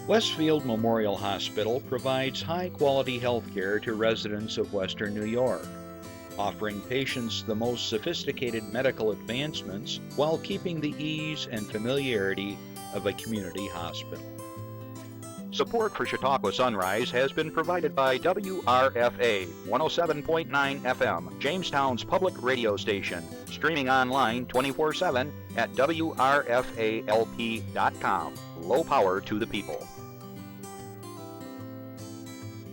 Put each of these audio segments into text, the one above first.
Westfield Memorial Hospital provides high-quality health care to residents of Western New York, offering patients the most sophisticated medical advancements while keeping the ease and familiarity of a community hospital. Support for Chautauqua Sunrise has been provided by WRFA 107.9 FM, Jamestown's public radio station, streaming online 24/7 at WRFALP.com. Low power to the people.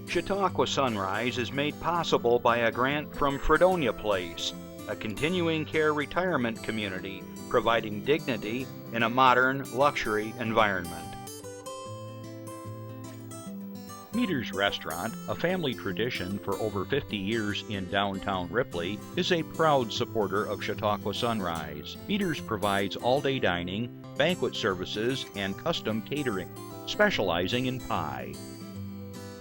Chautauqua Sunrise is made possible by a grant from Fredonia Place, a continuing care retirement community providing dignity in a modern luxury environment. Meeders Restaurant, a family tradition for over 50 years in downtown Ripley, is a proud supporter of Chautauqua Sunrise. Meeders provides all-day dining, banquet services, and custom catering, specializing in pie.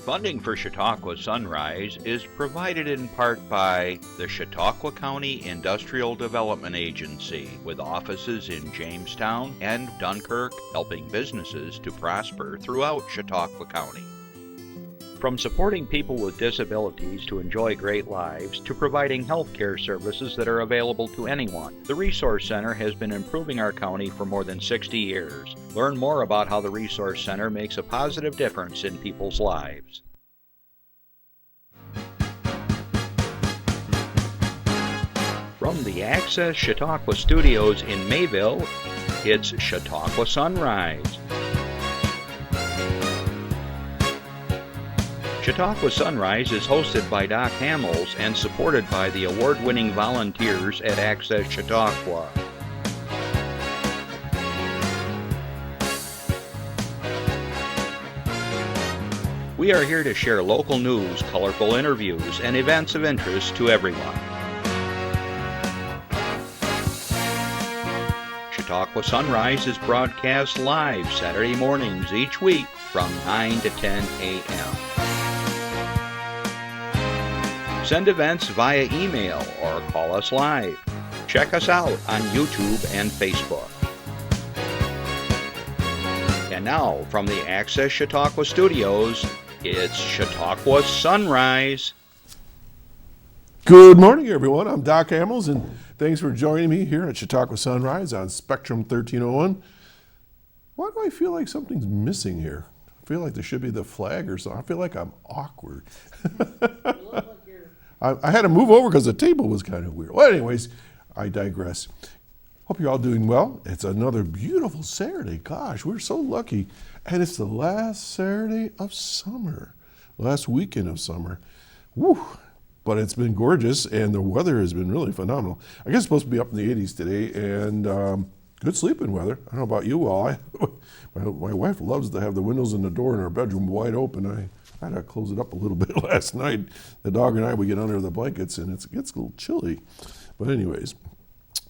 Funding for Chautauqua Sunrise is provided in part by the Chautauqua County Industrial Development Agency, with offices in Jamestown and Dunkirk, helping businesses to prosper throughout Chautauqua County. From supporting people with disabilities to enjoy great lives, to providing health care services that are available to anyone, the Resource Center has been improving our county for more than 60 years. Learn more about how the Resource Center makes a positive difference in people's lives. From the Access Chautauqua Studios in Mayville, it's Chautauqua Sunrise. Chautauqua Sunrise is hosted by Doc Hamels and supported by the award-winning volunteers at Access Chautauqua. We are here to share local news, colorful interviews, and events of interest to everyone. Chautauqua Sunrise is broadcast live Saturday mornings each week from 9 to 10 a.m. Send events via email or call us live. Check us out on YouTube and Facebook. And now, from the Access Chautauqua Studios, it's Chautauqua Sunrise. Good morning, everyone. I'm Doc Hamels, and thanks for joining me here at Chautauqua Sunrise on Spectrum 1301. Why do I feel like something's missing here? I feel like there should be the flag or something. I feel like I'm awkward. I had to move over because the table was kind of weird. Well, anyways, I digress. Hope you're all doing well. It's another beautiful Saturday. Gosh, we're so lucky. And it's the last Saturday of summer, last weekend of summer. Woo! But it's been gorgeous, and the weather has been really phenomenal. I guess it's supposed to be up in the 80s today, and good sleeping weather. I don't know about you all. My wife loves to have the windows and the door in our bedroom wide open. I had to close it up a little bit last night. The dog and I, we get under the blankets, and it gets a little chilly. But anyways, I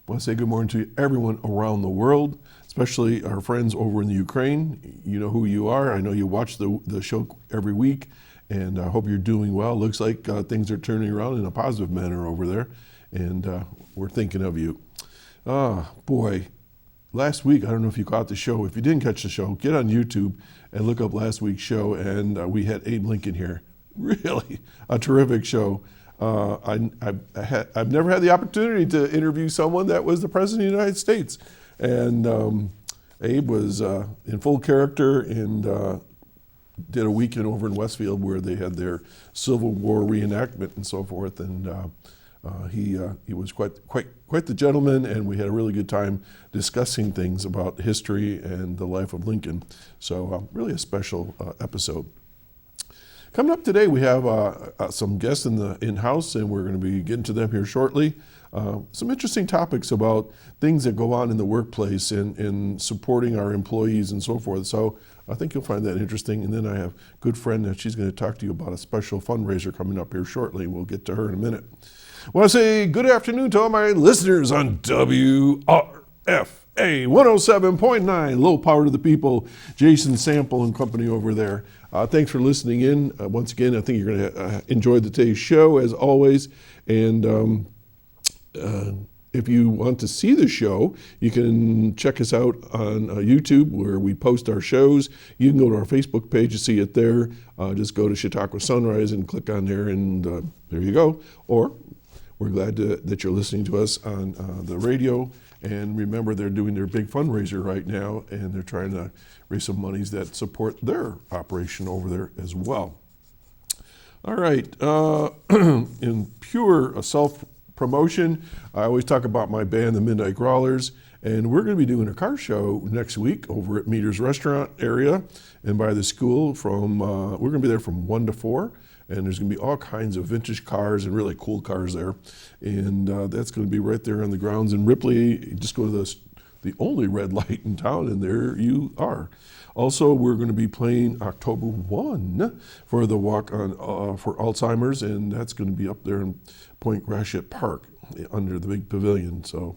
want to say good morning to everyone around the world, especially our friends over in the Ukraine. You know who you are. I know you watch the show every week, and I hope you're doing well. Looks like things are turning around in a positive manner over there, and we're thinking of you. Boy, last week, I don't know if you caught the show. If you didn't catch the show, get on YouTube and look up last week's show, and we had Abe Lincoln here. Really a terrific show. I've never had the opportunity to interview someone that was the President of the United States. And Abe was in full character and did a weekend over in Westfield where they had their Civil War reenactment and so forth. And he was quite the gentleman, and we had a really good time discussing things about history and the life of Lincoln. So really a special episode. Coming up today, we have some guests in-house, and we're going to be getting to them here shortly. Some interesting topics about things that go on in the workplace and supporting our employees and so forth. So I think you'll find that interesting. And then I have a good friend that she's going to talk to you about a special fundraiser coming up here shortly. We'll get to her in a minute. I want to say good afternoon to all my listeners on WRFA 107.9, low power to the people. Jason Sample and company over there. Thanks for listening in. Once again, I think you're going to enjoy today's show as always. And If you want to see the show, you can check us out on YouTube where we post our shows. You can go to our Facebook page to see it there. Just go to Chautauqua Sunrise and click on there, and there you go. Or we're glad that you're listening to us on the radio. And remember, they're doing their big fundraiser right now, and they're trying to raise some monies that support their operation over there as well. All right, in pure self-promotion, I always talk about my band, the Midnight Growlers, and we're going to be doing a car show next week over at Meeders restaurant area and by the school we're going to be there from 1 to 4, and there's going to be all kinds of vintage cars and really cool cars there, and that's going to be right there on the grounds in Ripley. Just go to the only red light in town, and there you are. Also, we're going to be playing October 1 for the walk on for Alzheimer's, and that's going to be up there in Point Gratiot Park under the big pavilion. So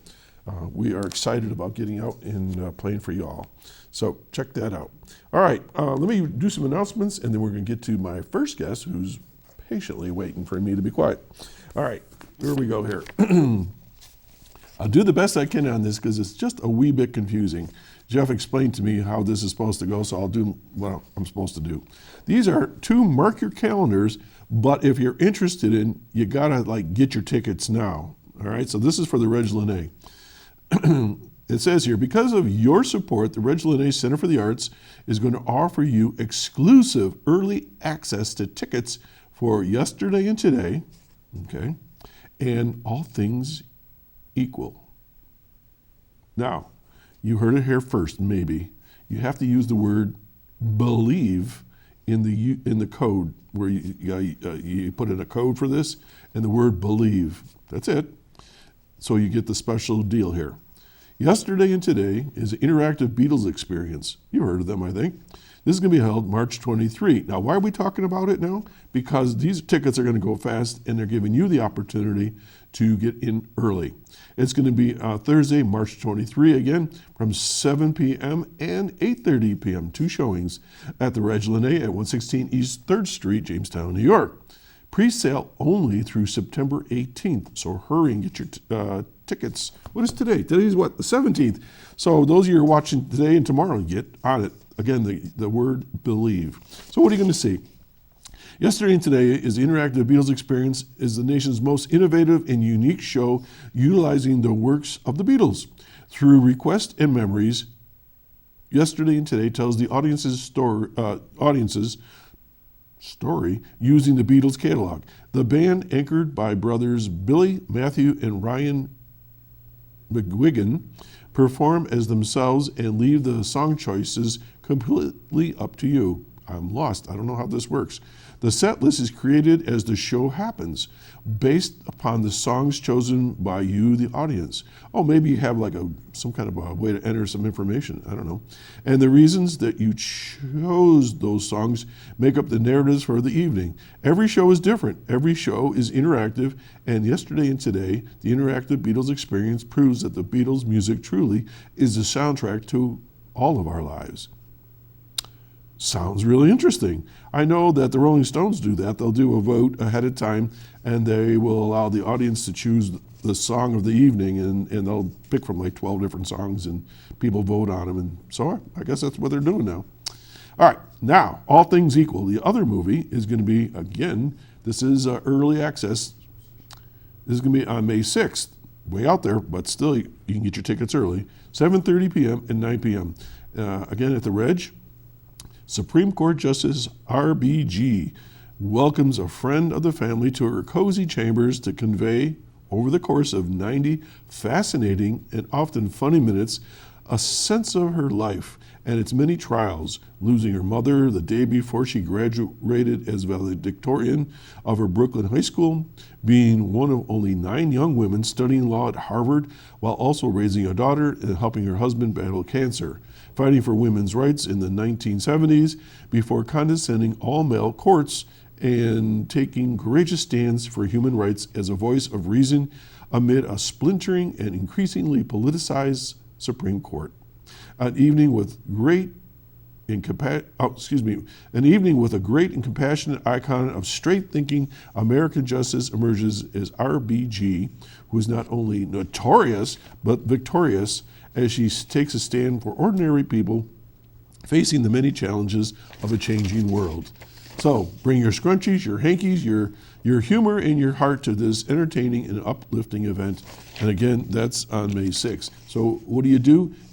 we are excited about getting out and playing for y'all. So check that out. All right, let me do some announcements, and then we're going to get to my first guest, who's patiently waiting for me to be quiet. All right, here we go here. I'll do the best I can on this because it's just a wee bit confusing. Jeff explained to me how this is supposed to go, so I'll do what I'm supposed to do. These are 2 mark your calendars, but if you're interested in, you gotta get your tickets now. All right, so this is for the Reg Linné. It says here, because of your support, the Reg Linné Center for the Arts is going to offer you exclusive early access to tickets for yesterday and today, okay, and all things equal. Now, you heard it here first, maybe. You have to use the word believe in the code, where you put in a code for this, and the word believe. That's it. So you get the special deal here. Yesterday and today is an interactive Beatles experience. You heard of them, I think. This is going to be held March 23. Now, why are we talking about it now? Because these tickets are going to go fast, and they're giving you the opportunity to get in early. It's going to be Thursday, March 23, again, from 7 p.m. and 8:30 p.m., 2 showings at the Reg Linné at 116 East 3rd Street, Jamestown, New York. Pre-sale only through September 18th, so hurry and get your tickets. What is today? Today's what? The 17th. So those of you who are watching today and tomorrow, get on it. Again, the word believe. So what are you going to see? Yesterday and today is the Interactive Beatles Experience, is the nation's most innovative and unique show utilizing the works of the Beatles. Through request and memories, Yesterday and Today tells the audience's story using the Beatles catalog. The band, anchored by brothers Billy, Matthew, and Ryan McGuigan, perform as themselves and leave the song choices completely up to you. I'm lost. I don't know how this works. The set list is created as the show happens, based upon the songs chosen by you, the audience. Oh, maybe you have some kind of a way to enter some information. I don't know. And the reasons that you chose those songs make up the narratives for the evening. Every show is different. Every show is interactive. And Yesterday and Today, the interactive Beatles experience proves that the Beatles' music truly is the soundtrack to all of our lives. Sounds really interesting. I know that the Rolling Stones do that. They'll do a vote ahead of time, and they will allow the audience to choose the song of the evening, and they'll pick from 12 different songs, and people vote on them. And so I guess that's what they're doing now. All right, now, all things equal, the other movie is going to be, again, this is early access. This is going to be on May 6th, way out there, but still you can get your tickets early, 7:30 p.m. and 9 p.m. Again, at the Reg. Supreme Court Justice RBG welcomes a friend of the family to her cozy chambers to convey, over the course of 90 fascinating and often funny minutes, a sense of her life and its many trials, losing her mother the day before she graduated as valedictorian of her Brooklyn high school, being one of only 9 young women studying law at Harvard while also raising a daughter and helping her husband battle cancer, fighting for women's rights in the 1970s before condescending all-male courts and taking courageous stands for human rights as a voice of reason amid a splintering and increasingly politicized Supreme Court. An evening with great an evening with a great and compassionate icon of straight-thinking American justice emerges as RBG, who is not only notorious but victorious as she takes a stand for ordinary people facing the many challenges of a changing world. So bring your scrunchies, your hankies, your humor, and your heart to this entertaining and uplifting event. And again, that's on May 6th. So what do? You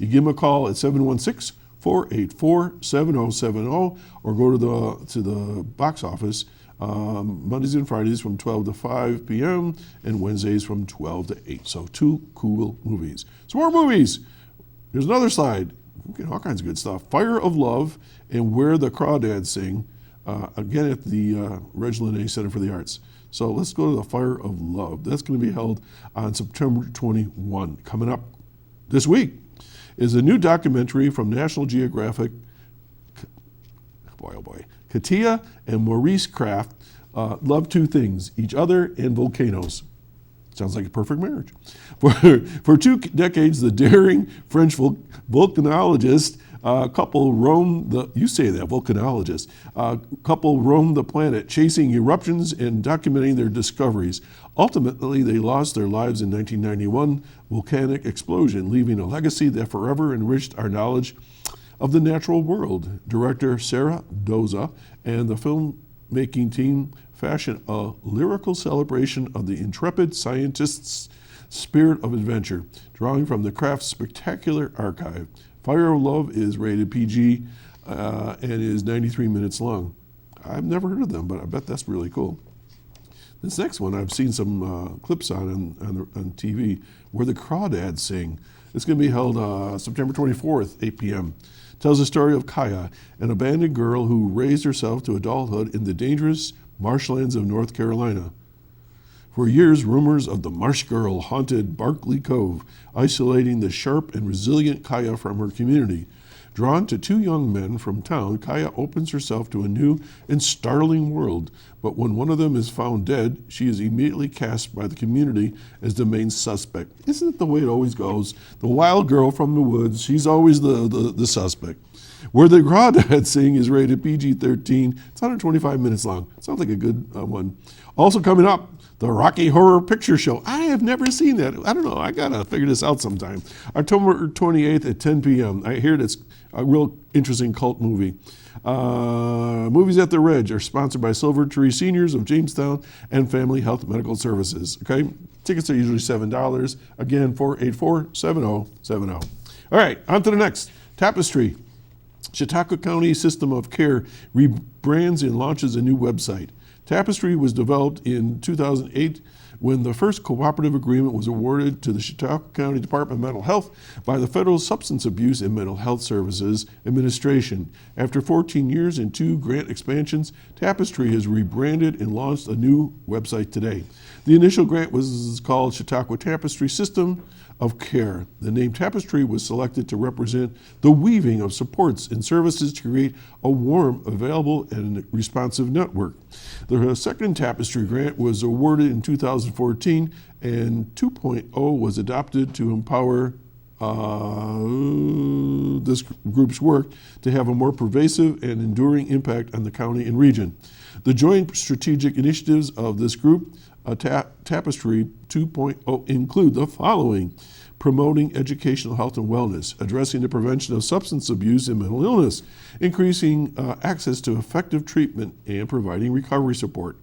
give them a call at 716-484-7070 or go to the box office Mondays and Fridays from 12 to 5 p.m. and Wednesdays from 12 to 8. So 2 cool movies. Some more movies. Here's another slide. We get all kinds of good stuff. Fire of Love and Where the Crawdads Sing. Again at the Reg Linnae Center for the Arts. So let's go to the Fire of Love. That's going to be held on September 21. Coming up this week is a new documentary from National Geographic. Boy, oh boy. Katia and Maurice Kraft love 2 things, each other and volcanoes. Sounds like a perfect marriage. For 2 decades, the daring French volcanologist couple roamed the planet, chasing eruptions and documenting their discoveries. Ultimately, they lost their lives in 1991 volcanic explosion, leaving a legacy that forever enriched our knowledge of the natural world. Director Sarah Doza and the filmmaking team fashioned a lyrical celebration of the intrepid scientist's spirit of adventure, drawing from the Kraft's spectacular archive. Fire of Love is rated PG and is 93 minutes long. I've never heard of them, but I bet that's really cool. This next one I've seen some clips on TV, Where the Crawdads Sing. It's going to be held September 24th, 8 p.m. Tells the story of Kaya, an abandoned girl who raised herself to adulthood in the dangerous marshlands of North Carolina. For years, rumors of the Marsh Girl haunted Barkley Cove, isolating the sharp and resilient Kaya from her community. Drawn to 2 young men from town, Kaya opens herself to a new and startling world. But when one of them is found dead, she is immediately cast by the community as the main suspect. Isn't it the way it always goes? The wild girl from the woods, she's always the suspect. Where the Crawdads Sing is rated PG-13. It's 125 minutes long. Sounds like a good one. Also coming up, the Rocky Horror Picture Show. I have never seen that. I don't know. I got to figure this out sometime. October 28th at 10 p.m. I hear it's a real interesting cult movie. Movies at the Reg are sponsored by Silver Tree Seniors of Jamestown and Family Health Medical Services. Okay, tickets are usually $7. Again, 484-7070. All right, on to the next. Tapestry. Chautauqua County System of Care rebrands and launches a new website. Tapestry was developed in 2008 when the first cooperative agreement was awarded to the Chautauqua County Department of Mental Health by the Federal Substance Abuse and Mental Health Services Administration. After 14 years and 2 grant expansions, Tapestry has rebranded and launched a new website today. The initial grant was called Chautauqua Tapestry System of Care. The name Tapestry was selected to represent the weaving of supports and services to create a warm, available, and responsive network. The second Tapestry grant was awarded in 2014, and 2.0 was adopted to empower this group's work to have a more pervasive and enduring impact on the county and region. The joint strategic initiatives of this group, Tapestry 2.0, include the following: promoting educational health and wellness, addressing the prevention of substance abuse and mental illness, increasing access to effective treatment, and providing recovery support.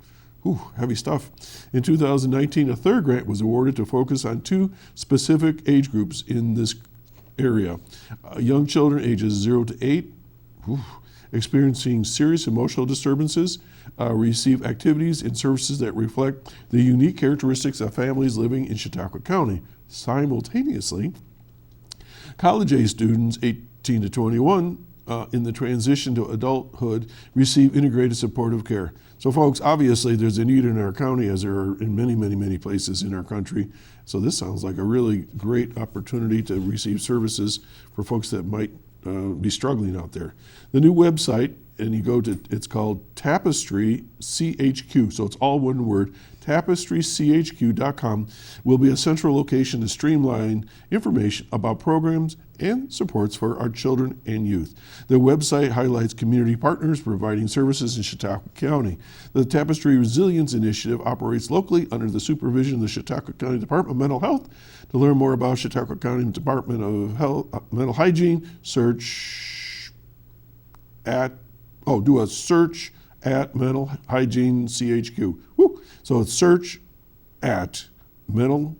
Ooh, heavy stuff. In 2019, a third grant was awarded to focus on 2 specific age groups in this area. Young children ages 0 to 8, experiencing serious emotional disturbances, receive activities and services that reflect the unique characteristics of families living in Chautauqua County. Simultaneously, college-age students 18 to 21 in the transition to adulthood receive integrated supportive care. So folks, obviously there's a need in our county, as there are in many, many, many places in our country. So this sounds like a really great opportunity to receive services for folks that might be struggling out there. The new website, and you go to, it's called Tapestry CHQ, so it's all one word, tapestrychq.com will be a central location to streamline information about programs and supports for our children and youth. The website highlights community partners providing services in Chautauqua County. The Tapestry Resilience Initiative operates locally under the supervision of the Chautauqua County Department of Mental Health. To learn more about Chautauqua County Department of Mental Hygiene, do a search at Mental Hygiene CHQ. Woo. So it's search at Mental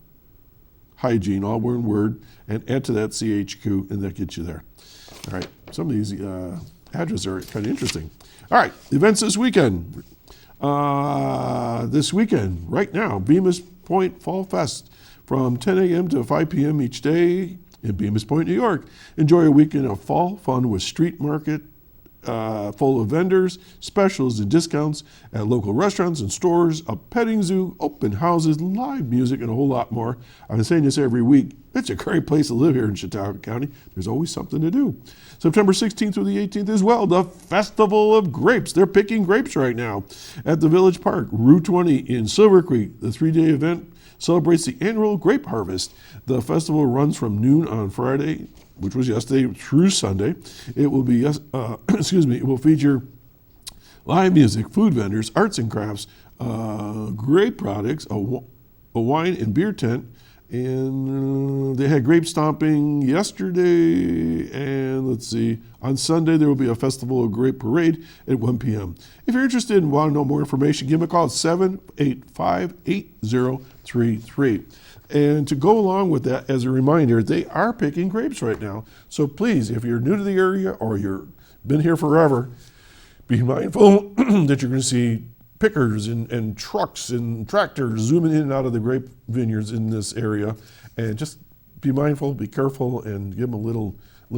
Hygiene, all one word, and add to that CHQ, and that gets you there. All right, some of these addresses are kind of interesting. All right, events this weekend. Right now, Bemis Point Fall Fest from 10 a.m. to 5 p.m. each day in Bemis Point, New York. Enjoy a weekend of fall fun with street market full of vendors, specials, and discounts at local restaurants and stores, a petting zoo, open houses, live music, and a whole lot more. I've been saying this every week. It's a great place to live here in Chautauqua County. There's always something to do. September 16th through the 18th as well, the Festival of Grapes. They're picking grapes right now at the Village Park, Route 20 in Silver Creek. The 3-day event celebrates the annual grape harvest. The festival runs from noon on Friday, which was yesterday, through Sunday. It will be, it will feature live music, food vendors, arts and crafts, grape products, a wine and beer tent, and they had grape stomping yesterday, and let's see, on Sunday there will be a Festival of Grape Parade at 1 p.m. If you're interested and want to know more information, give them a call at 785-8033. And to go along with that, as a reminder, they are picking grapes right now. So please, if you're new to the area or you've been here forever, be mindful that you're going to see pickers and trucks and tractors zooming in and out of the grape vineyards in this area. And just be mindful, be careful, and give them a little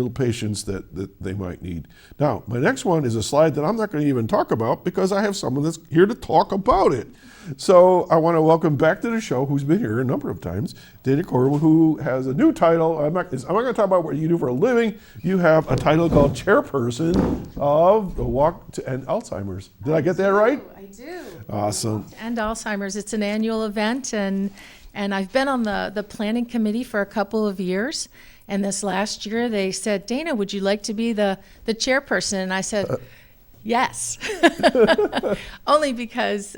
patience that they might need. Now, my next one is a slide that I'm not going to even talk about because I have someone that's here to talk about it. So I want to welcome back to the show, who's been here a number of times, Dana Corwin, who has a new title. I'm not going to talk about what you do for a living. You have a title called Chairperson of the Walk to End Alzheimer's. Did I get that right? I do. Awesome. Walk to End Alzheimer's. It's an annual event, and I've been on the planning committee for a couple of years. And this last year, they said, Dana, would you like to be the chairperson? And I said, yes. Only because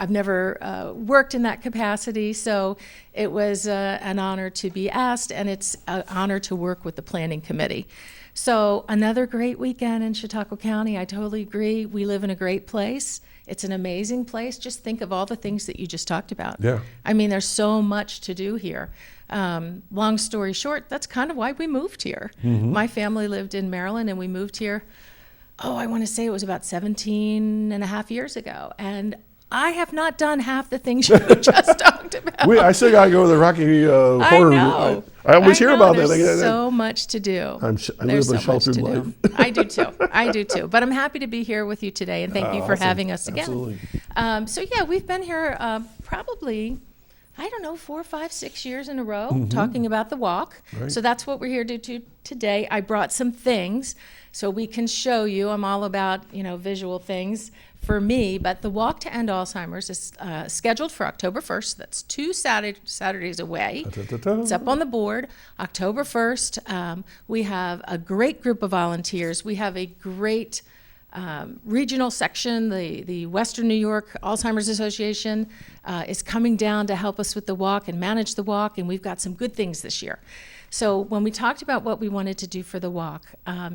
I've never worked in that capacity, so it was an honor to be asked, and it's an honor to work with the planning committee. So another great weekend in Chautauqua County. I totally agree. We live in a great place. It's an amazing place. Just think of all the things that you just talked about. Yeah. I mean, there's so much to do here. Long story short, that's kind of why we moved here. Mm-hmm. My family lived in Maryland, and we moved here, I want to say it was about 17 and a half years ago. And I have not done half the things you just talked about. I still got to go to the Rocky Horror. I know. I always hear about that. There's so much to do. I live a sheltered life. I do too. But I'm happy to be here with you today, and thank you for having us again. Absolutely. We've been here probably, 4, 5, 6 years in a row talking about the walk. Right. So that's what we're here to do today. I brought some things so we can show you. I'm all about, visual things for me, but the Walk to End Alzheimer's is scheduled for October 1st. That's 2 Saturdays away. It's up on the board. October 1st, we have a great group of volunteers. We have a great regional section. The Western New York Alzheimer's Association is coming down to help us with the walk and manage the walk, and we've got some good things this year. So when we talked about what we wanted to do for the walk,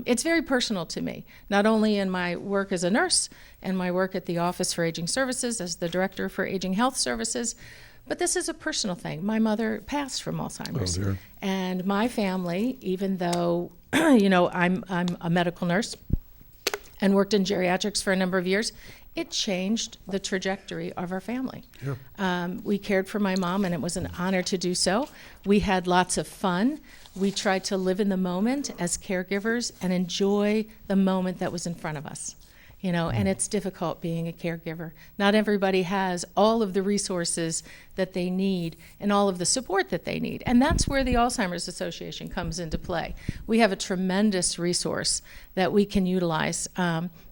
it's very personal to me, not only in my work as a nurse and my work at the Office for Aging Services as the Director for Aging Health Services, but this is a personal thing. My mother passed from Alzheimer's. Oh, dear. And my family, even though, I'm a medical nurse and worked in geriatrics for a number of years, it changed the trajectory of our family. Yeah. We cared for my mom, and it was an honor to do so. We had lots of fun. We tried to live in the moment as caregivers and enjoy the moment that was in front of us. and it's difficult being a caregiver. Not everybody has all of the resources that they need and all of the support that they need. And that's where the Alzheimer's Association comes into play. We have a tremendous resource that we can utilize.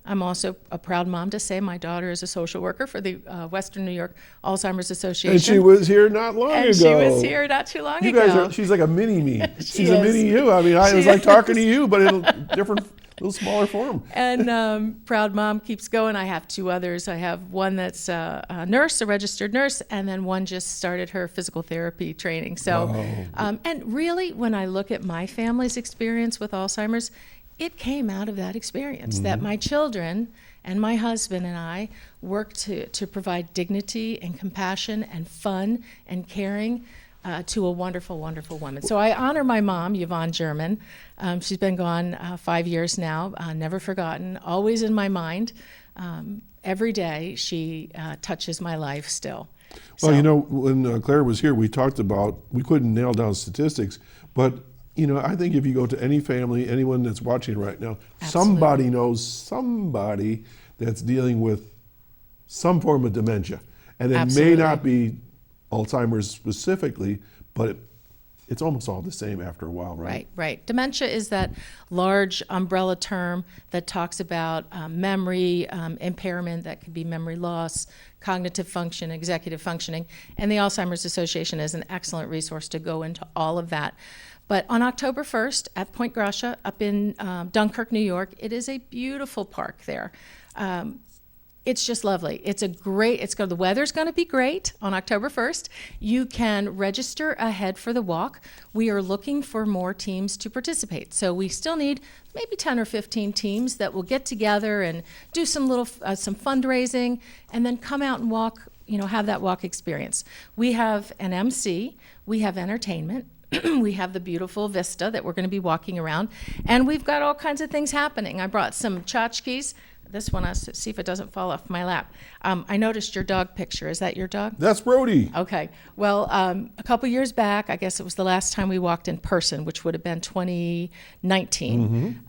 I'm also a proud mom to say my daughter is a social worker for the Western New York Alzheimer's Association. And she was here not long ago. And she was here not too long ago. You guys she's like a mini me. She's a is. mini you. I mean, it was like talking to you, but in a different, little smaller form. And proud mom keeps going. I have two others. I have one that's a nurse, a registered nurse, and then one just started her physical therapy training. So, and really, when I look at my family's experience with Alzheimer's, it came out of that experience, that my children and my husband and I worked to provide dignity and compassion and fun and caring to a wonderful, wonderful woman. So I honor my mom, Yvonne German. She's been gone 5 years now, never forgotten, always in my mind. Every day she touches my life still. Well, when Claire was here, we talked about, we couldn't nail down statistics, but I think if you go to any family, anyone that's watching right now, somebody knows somebody that's dealing with some form of dementia. And it may not be Alzheimer's specifically, but it's almost all the same after a while, right? Right. Dementia is that large umbrella term that talks about memory impairment, that could be memory loss, cognitive function, executive functioning, and the Alzheimer's Association is an excellent resource to go into all of that. But on October 1st at Point Gracia up in Dunkirk, New York, it is a beautiful park there. It's just lovely. The weather's going to be great on October 1st. You can register ahead for the walk. We are looking for more teams to participate. So we still need maybe 10 or 15 teams that will get together and do some fundraising and then come out and walk, have that walk experience. We have an MC, we have entertainment. We have the beautiful vista that we're going to be walking around, and we've got all kinds of things happening. I brought some tchotchkes. This one, I'll see if it doesn't fall off my lap. I noticed your dog picture. Is that your dog? That's Brody. Okay. Well, a couple years back, I guess it was the last time we walked in person, which would have been 2019.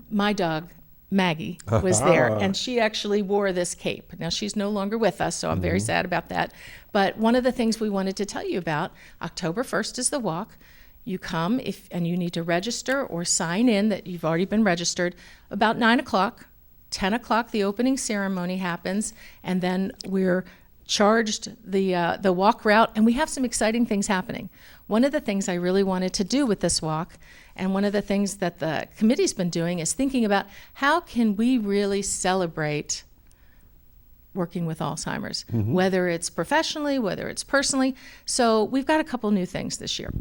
My dog, Maggie, was there, and she actually wore this cape. Now, she's no longer with us, so I'm very sad about that. But one of the things we wanted to tell you about, October 1st is the walk. You come and you need to register or sign in that you've already been registered about 9 o'clock. 10 o'clock, the opening ceremony happens, and then we're charged the walk route, and we have some exciting things happening. One of the things I really wanted to do with this walk, and one of the things that the committee's been doing, is thinking about how can we really celebrate working with Alzheimer's, whether it's professionally, whether it's personally. So we've got a couple new things this year.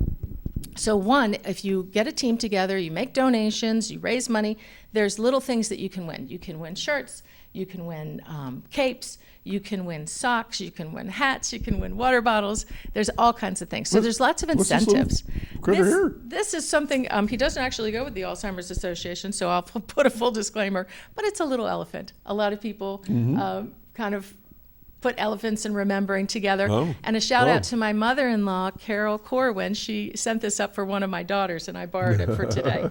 So one, if you get a team together, you make donations, you raise money, there's little things that you can win. You can win shirts, you can win capes, you can win socks, you can win hats, you can win water bottles. There's all kinds of things. So there's lots of incentives. This is something, he doesn't actually go with the Alzheimer's Association, so I'll put a full disclaimer, but it's a little elephant. A lot of people kind of put elephants and remembering together. And a shout out to my mother-in-law, Carol Corwin. She sent this up for one of my daughters, and I borrowed it for today.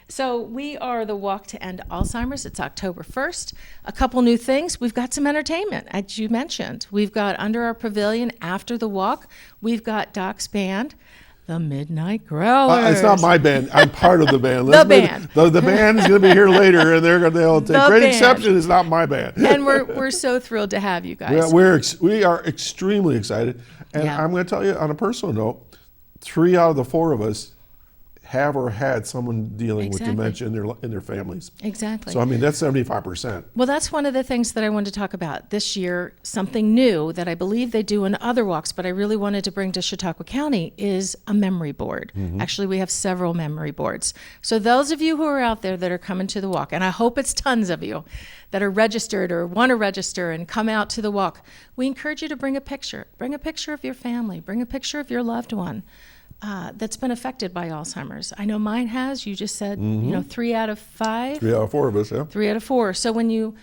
So we are the Walk to End Alzheimer's. It's October 1st. A couple new things. We've got some entertainment, as you mentioned. We've got under our pavilion after the walk, we've got Doc's band, the Midnight Growlers. It's not my band. I'm part of the band. The band. The band is going to be here later, and they'll take great exception. It's not my band. And we're so thrilled to have you guys. We are extremely excited. And I'm going to tell you on a personal note, 3 out of the 4 of us have or had someone dealing with dementia in their families. Exactly. So, I mean, that's 75%. Well, that's one of the things that I wanted to talk about this year. Something new that I believe they do in other walks, but I really wanted to bring to Chautauqua County is a memory board. Actually, we have several memory boards. So those of you who are out there that are coming to the walk, and I hope it's tons of you that are registered or want to register and come out to the walk, we encourage you to bring a picture. Bring a picture of your family. Bring a picture of your loved one. That's been affected by Alzheimer's. I know mine has. You just said, 3 out of 5. 3 out of 4 of us, yeah. 3 out of 4. So when you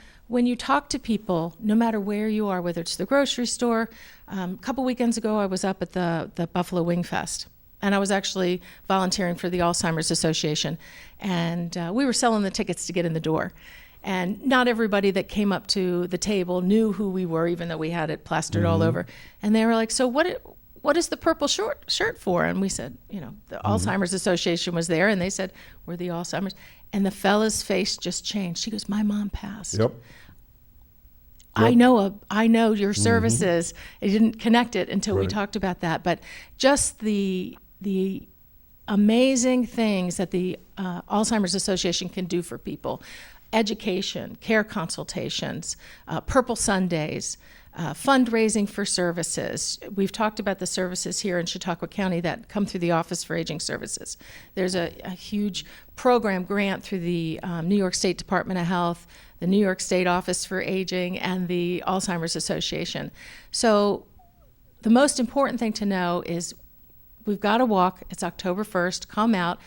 talk to people, no matter where you are, whether it's the grocery store, a couple weekends ago I was up at the Buffalo Wing Fest, and I was actually volunteering for the Alzheimer's Association, and we were selling the tickets to get in the door. And not everybody that came up to the table knew who we were, even though we had it plastered all over. And they were like, so what is the purple shirt for? And we said, the Alzheimer's Association was there, and they said, we're the Alzheimer's. And the fella's face just changed. She goes, my mom passed. Yep. I know your services. I didn't connect it until we talked about that, but just the amazing things that the Alzheimer's Association can do for people: education, care consultations, Purple Sundays, fundraising for services. We've talked about the services here in Chautauqua County that come through the Office for Aging Services. There's a huge program grant through the New York State Department of Health, the New York State Office for Aging, and the Alzheimer's Association. So the most important thing to know is we've got a walk. It's October 1st. Come out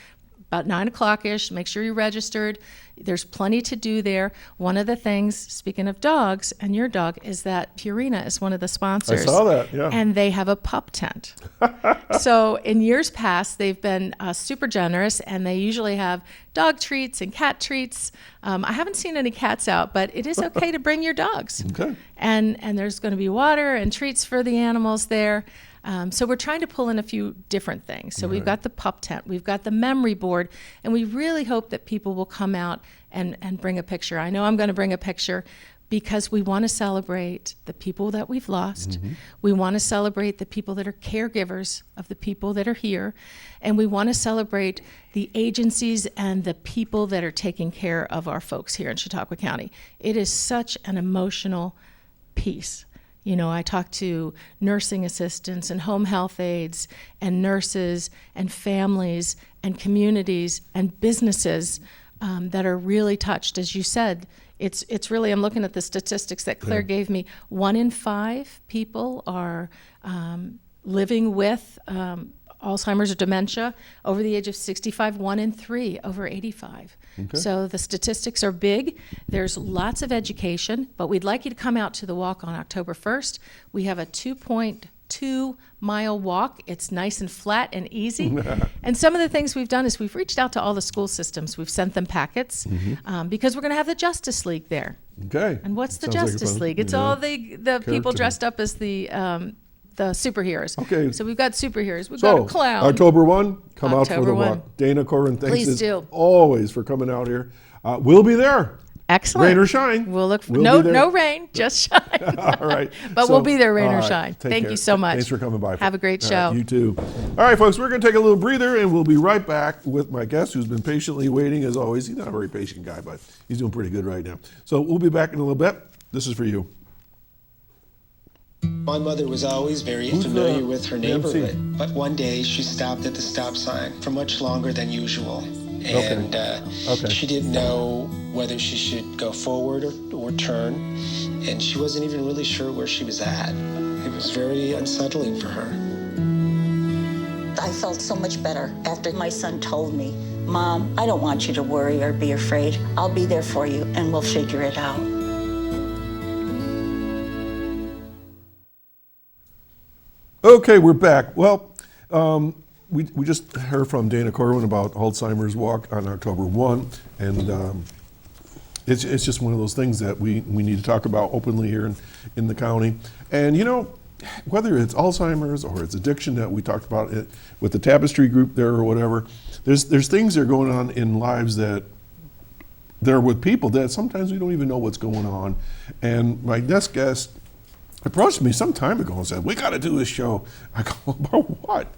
about 9 o'clock-ish. Make sure you're registered. There's plenty to do there. One of the things, speaking of dogs and your dog, is that Purina is one of the sponsors. I saw that, yeah. And they have a pup tent. So in years past, they've been super generous, and they usually have dog treats and cat treats. I haven't seen any cats out, but it is okay to bring your dogs. Okay. And there's going to be water and treats for the animals there. So we're trying to pull in a few different things. So we've got the pup tent, we've got the memory board, and we really hope that people will come out and bring a picture. I know I'm going to bring a picture because we want to celebrate the people that we've lost. We want to celebrate the people that are caregivers of the people that are here. And we want to celebrate the agencies and the people that are taking care of our folks here in Chautauqua County. It is such an emotional piece. I talk to nursing assistants and home health aides and nurses and families and communities and businesses that are really touched. As you said, it's really, I'm looking at the statistics that Claire gave me. 1 in 5 people are living with Alzheimer's or dementia over the age of 65, 1 in 3 over 85. Okay. So the statistics are big. There's lots of education, but we'd like you to come out to the walk on October 1st. We have a 2.2-mile walk. It's nice and flat and easy. And some of the things we've done is we've reached out to all the school systems. We've sent them packets because we're going to have the Justice League there. Okay. And what's the Sounds Justice like League? It's all the people dressed up as the superheroes. Okay. So we've got superheroes. We've got a clown. October 1, come out for October the 1. walk. Dana, Corwin, thanks Please as do. always for coming out here. We'll be there. Excellent. Rain or shine. We'll look for We'll be there. no rain, just shine. All right. But we'll be there, rain all or right. shine. Take Thank care. you so much. Thanks for coming by. Have a great All show. right, you too. All right, folks, we're going to take a little breather, and we'll be right back with my guest who's been patiently waiting, as always. He's not a very patient guy, but he's doing pretty good right now. So we'll be back in a little bit. This is for you. My mother was always very familiar with her neighborhood, but one day she stopped at the stop sign for much longer than usual. And she didn't know whether she should go forward or turn, and she wasn't even really sure where she was at. It was very unsettling for her. I felt so much better after my son told me, "Mom, I don't want you to worry or be afraid. I'll be there for you, and we'll figure it out." Okay, we're back. Well, we just heard from Dana Corwin about Alzheimer's Walk on October 1, and it's just one of those things that we need to talk about openly here in the county. And whether it's Alzheimer's or it's addiction that we talked about it with the Tapestry group there or whatever, there's things that are going on in lives that they're with people that sometimes we don't even know what's going on. And my next guest approached me some time ago and said, "We got to do this show." I go, "About what?"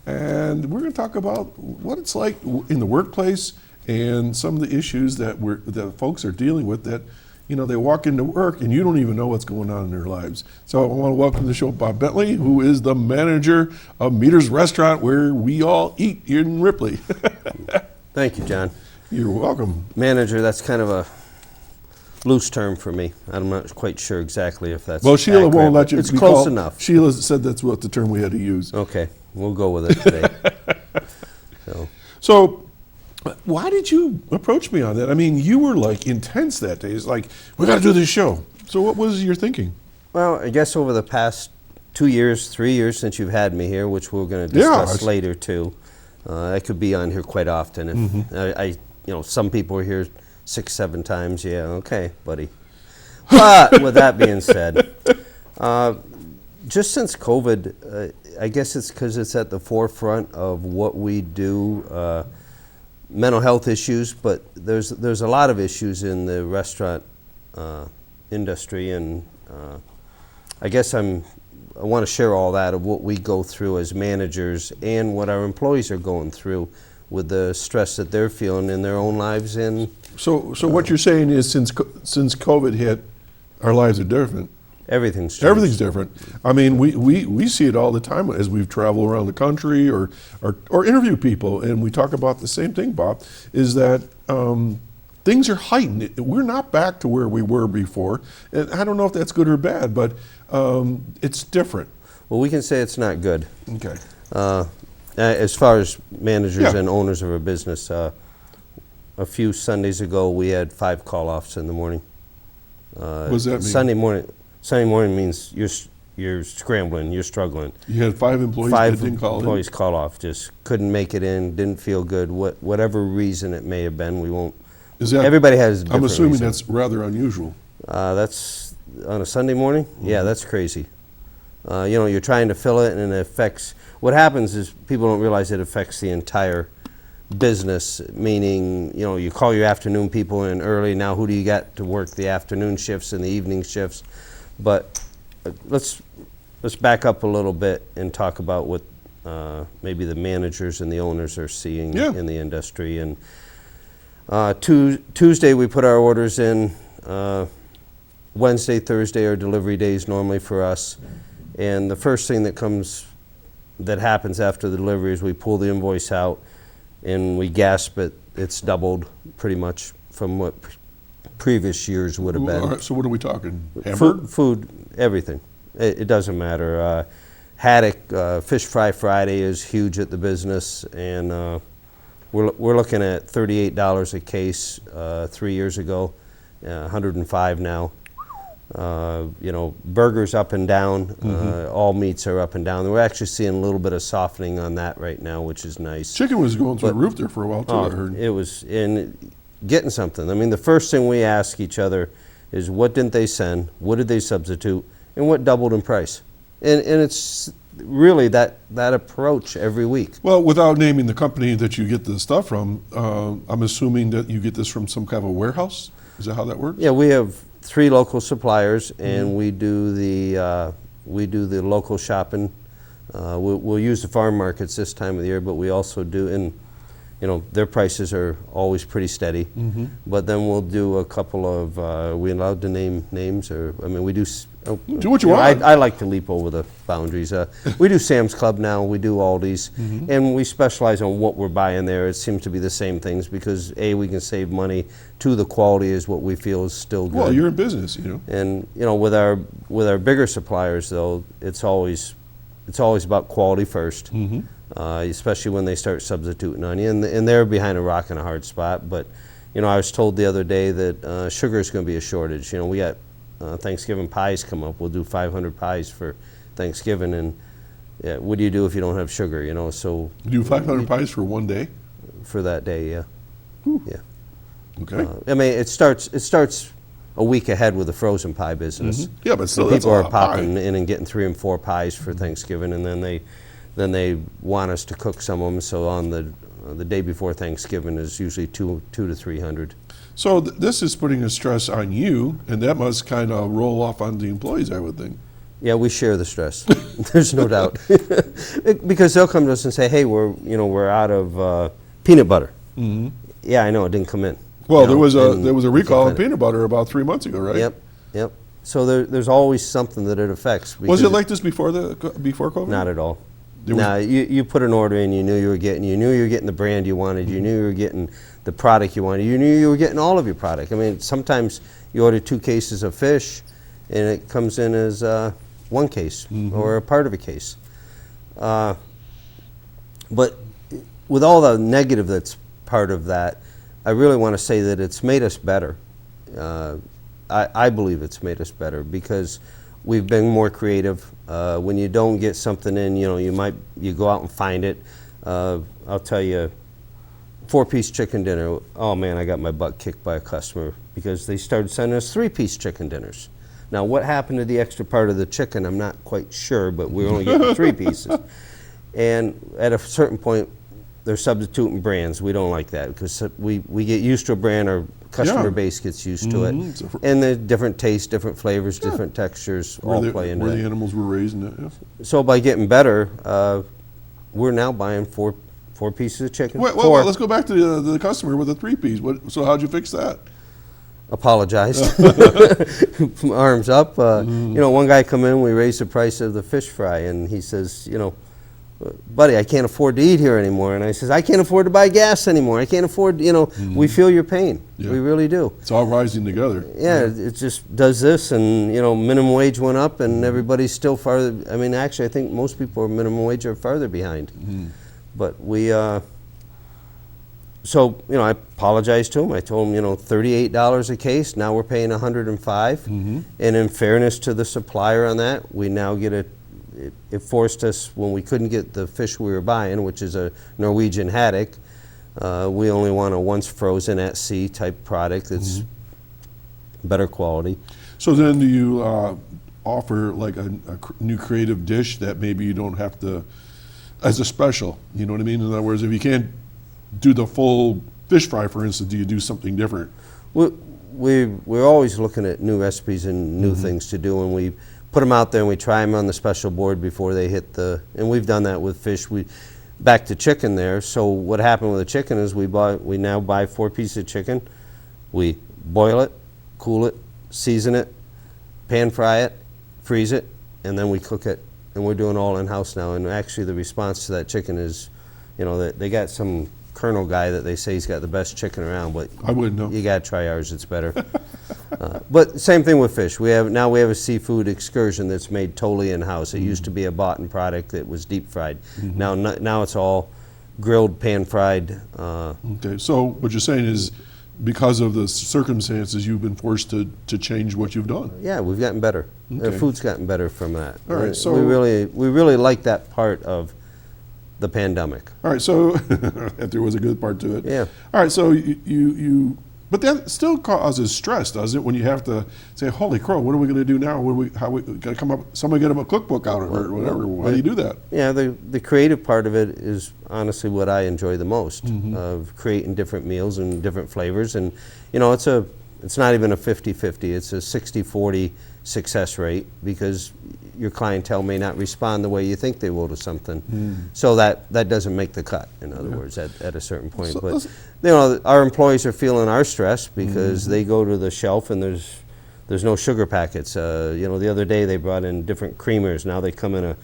And we're going to talk about what it's like in the workplace and some of the issues that folks are dealing with that, they walk into work and you don't even know what's going on in their lives. So I want to welcome to the show Bob Bentley, who is the manager of Meeders Restaurant, where we all eat here in Ripley. Thank you, John. You're welcome. Manager, that's kind of a loose term for me. I'm not quite sure exactly if that's Well, Sheila accurate, won't let but you It's be close called- enough. Sheila said that's what the term we had to use. Okay, we'll go with it today. So why did you approach me on that? I mean, you were like intense that day. It's like, we got to do this show. So what was your thinking? Well, I guess over the past 2 years, 3 years since you've had me here, which we're going to discuss later too, I could be on here quite often. And some people are here 6, 7 times. Yeah, okay, buddy. But with that being said, just since COVID, I guess it's because it's at the forefront of what we do, mental health issues, but there's a lot of issues in the restaurant industry, and I guess I want to share all that of what we go through as managers and what our employees are going through with the stress that they're feeling in their own lives. And so what you're saying is since COVID hit, our lives are different. Everything's changed. Everything's different. I mean, we see it all the time as we travel around the country or interview people, and we talk about the same thing, Bob, is that things are heightened. We're not back to where we were before, and I don't know if that's good or bad, but it's different. Well, we can say it's not good. Okay. As far as managers Yeah. and owners of a business, a few Sundays ago, we had 5 call-offs in the morning. What does that mean? Sunday morning means you're scrambling, you're struggling. You had 5 employees that didn't call in? 5 employees call off, just couldn't make it in, didn't feel good, whatever reason it may have been. We won't. Everybody has a different I'm assuming reason. that's rather unusual. That's on a Sunday morning? Yeah, that's crazy. You're trying to fill it, and it affects. What happens is people don't realize it affects the entire business, meaning, you call your afternoon people in early. Now who do you got to work the afternoon shifts and the evening shifts? But let's back up a little bit and talk about what maybe the managers and the owners are seeing in the industry. And Tuesday we put our orders in. Wednesday, Thursday are delivery days normally for us. And the first thing that happens after the delivery is we pull the invoice out and we gasp it. It's doubled pretty much from what previous years would have been. All right, so what are we talking? Hamburger? Food, everything. It doesn't matter. Haddock, Fish Fry Friday is huge at the business, and we're looking at $38 a case 3 years ago, 105 now. Burgers up and down, all meats are up and down. We're actually seeing a little bit of softening on that right now, which is nice. Chicken was going through the roof there for a while too, I heard. It was getting something. I mean, the first thing we ask each other is what didn't they send, what did they substitute, and what doubled in price. And it's really that approach every week. Well, without naming the company that you get the stuff from, I'm assuming that you get this from some kind of a warehouse? Is that how that works? Yeah, we have 3 local suppliers, and we do the local shopping. We'll use the farm markets this time of the year, but we also do, and their prices are always pretty steady. But then we'll do a couple of. Are we allowed to name names, or we do. Do what you want. I like to leap over the boundaries. We do Sam's Club now. We do Aldi's, and we specialize on what we're buying there. It seems to be the same things because we can save money. 2, the quality is what we feel is still good. Well, you're in business, And with our bigger suppliers though, it's always about quality first. Especially when they start substituting on you, and they're behind a rock and a hard spot. But I was told the other day that sugar is going to be a shortage. We got Thanksgiving pies come up. We'll do 500 pies for Thanksgiving, and what do you do if you don't have sugar? So you do 500 pies for one day? For that day, yeah. Yeah. Okay. It starts a week ahead with the frozen pie business. Yeah, but still, so that's people a are lot of pie. popping in and getting 3 and 4 pies for Thanksgiving, and then they want us to cook some of them. So on the day before Thanksgiving is usually 200 to 300. So this is putting a stress on you, and that must kind of roll off on the employees, I would think. Yeah, we share the stress. There's no doubt, because they'll come to us and say, "Hey, we're out of peanut butter." Yeah, I know it didn't come in. Well, there was a recall on peanut butter about 3 months ago, right? Yep. So there's always something that it affects. Was it like this before COVID? Not at all. No, you put an order in, you knew you were getting the brand you wanted, you knew you were getting the product you wanted, you knew you were getting all of your product. Sometimes you order 2 cases of fish, and it comes in as 1 case or a part of a case. But with all the negative that's part of that, I really want to say that it's made us better. I believe it's made us better because we've been more creative. When you don't get something in, you go out and find it. I'll tell you, 4-piece chicken dinner. Oh man, I got my butt kicked by a customer because they started sending us 3-piece chicken dinners. Now, what happened to the extra part of the chicken, I'm not quite sure, but we're only getting 3 pieces. And at a certain point, they're substituting brands. We don't like that because we get used to a brand, our customer base gets used to it. And the different tastes, different flavors, different textures all play into it. Where the animals were raised in it. So by getting better, we're now buying 4 pieces of chicken. Wait, let's go back to the customer with the 3-piece. So how'd you fix that? Apologized. Arms up. You know, one guy come in, we raised the price of the fish fry, and he says, you know, buddy, I can't afford to eat here anymore. And I says, I can't afford to buy gas anymore. I can't afford, you know, we feel your pain. We really do. It's all rising together. Yeah, it just does this, and, you know, minimum wage went up, and everybody's still farther. I mean, actually, I think most people are minimum wage are farther behind. But we, so, you know, I apologized to him. I told him, you know, $38 a case. Now we're paying $105. And in fairness to the supplier on that, we now get it forced us, when we couldn't get the fish we were buying, which is a Norwegian haddock, we only want a once frozen at sea type product that's better quality. So then do you offer like a new creative dish that maybe you don't have to, as a special, you know what I mean? In other words, if you can't do the full fish fry, for instance, do you do something different? We're always looking at new recipes and new things to do, and we put them out there and we try them on the special board before they hit and we've done that with fish. Back to chicken there. So what happened with the chicken is we now buy 4 pieces of chicken. We boil it, cool it, season it, pan fry it, freeze it, and then we cook it. And we're doing all in-house now. And actually the response to that chicken is, you know, they got some Colonel guy that they say he's got the best chicken around, but I wouldn't know. You got to try ours, it's better. But same thing with fish. We have a seafood excursion that's made totally in-house. It used to be a bought-in product that was deep-fried. Now it's all grilled, pan-fried. Okay, so what you're saying is because of the circumstances, you've been forced to change what you've done. Yeah, we've gotten better. The food's gotten better from that. All right, so we really like that part of the pandemic. All right, so if there was a good part to it. Yeah. All right, so you but that still causes stress, does it? When you have to say, "Holy crow, what are we going to do now? How we got to come up? Somebody get them a cookbook out of it, or whatever." How do you do that? Yeah, the creative part of it is honestly what I enjoy the most, of creating different meals and different flavors. And you know, it's not even a 50-50. It's a 60-40 success rate because your clientele may not respond the way you think they will to something. So that doesn't make the cut, in other words, at a certain point. So but you know, our employees are feeling our stress because they go to the shelf and there's no sugar packets. You know, the other day they brought in different creamers. Now they come in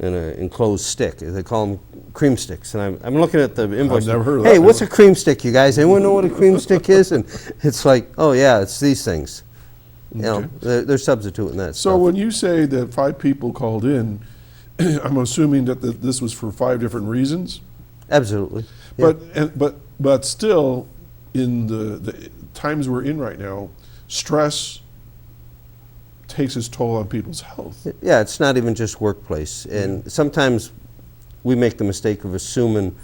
an enclosed stick. They call them cream sticks. And I'm looking at the invoice. I've never heard of Hey, that what's a cream stick, you guys? Anyone know what a cream stick is? And it's like, oh yeah, it's these things. You know, they're substituting that So stuff. when you say that 5 people called in, I'm assuming that this was for 5 different reasons. Absolutely. Yeah. But still, in the times we're in right now, stress takes its toll on people's health. Yeah, it's not even just workplace. And sometimes we make the mistake of assuming